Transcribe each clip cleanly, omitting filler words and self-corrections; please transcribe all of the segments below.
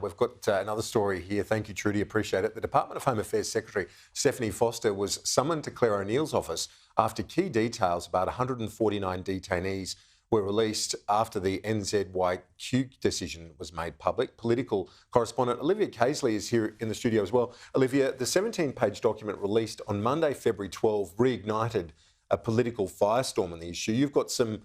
We've got another story here. Thank you, Trudy. Appreciate it. The Department of Home Affairs Secretary Stephanie Foster was summoned to Clare O'Neil's office after key details about 149 detainees were released after the NZYQ decision was made public. Political correspondent Olivia Caisley is here in the studio as well. Olivia, the 17-page document released on Monday, February 12, reignited a political firestorm on the issue. You've got some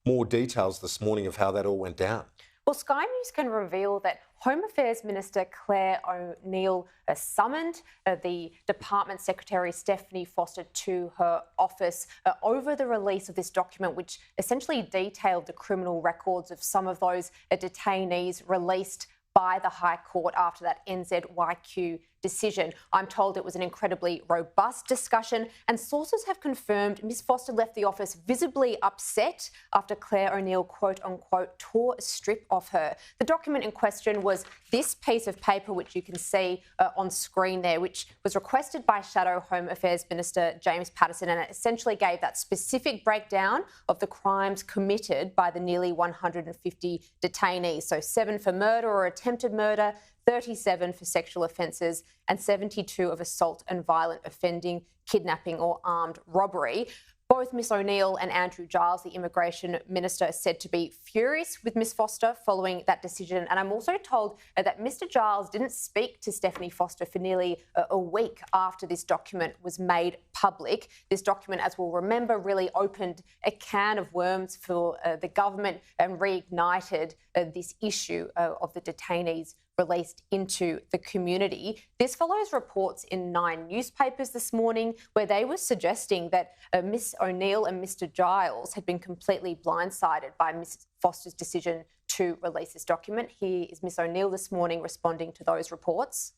more details this morning of how that all went down. Well, Sky News can reveal that Home Affairs Minister Clare O'Neil summoned the Department Secretary Stephanie Foster to her office over the release of this document, which essentially detailed the criminal records of some of those detainees released by the High Court after that NZYQ decision. I'm told it was an incredibly robust discussion, and sources have confirmed Ms Foster left the office visibly upset after Clare O'Neil, quote unquote, tore a strip off her. The document in question was this piece of paper, which you can see on screen there, which was requested by Shadow Home Affairs Minister James Paterson, and it essentially gave that specific breakdown of the crimes committed by the nearly 150 detainees. So 7 for murder or attempted murder, 37 for sexual offences and 72 of assault and violent offending, kidnapping or armed robbery. Both Ms O'Neil and Andrew Giles, the Immigration Minister, are said to be furious with Ms Foster following that decision. And I'm also told that Mr Giles didn't speak to Stephanie Foster for nearly a week after this document was made public. This document, as we'll remember, really opened a can of worms for the government and reignited this issue of the detainees released into the community. This follows reports in 9 newspapers this morning where they were suggesting that Ms O'Neil and Mr Giles had been completely blindsided by Ms Foster's decision to release this document. Here is Ms O'Neil this morning responding to those reports.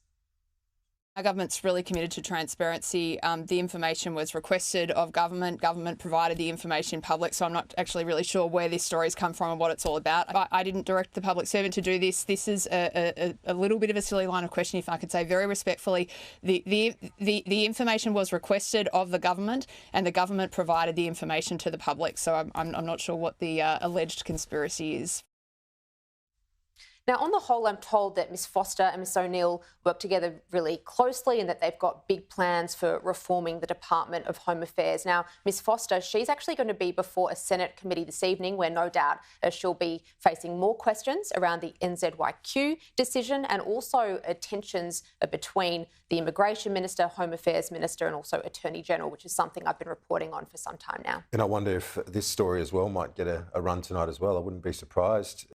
Our government's really committed to transparency. The information was requested of government. Government provided the information public, so I'm not actually really sure where this story's come from and what it's all about. I didn't direct the public servant to do this. This is a little bit of a silly line of questioning, if I could say very respectfully. The information was requested of the government, and the government provided the information to the public. So I'm not sure what the alleged conspiracy is. Now, on the whole, I'm told that Ms Foster and Ms O'Neil work together really closely and that they've got big plans for reforming the Department of Home Affairs. Now, Ms Foster, she's actually going to be before a Senate committee this evening where no doubt she'll be facing more questions around the NZYQ decision and also tensions between the Immigration Minister, Home Affairs Minister and also Attorney General, which is something I've been reporting on for some time now. And I wonder if this story as well might get a run tonight as well. I wouldn't be surprised.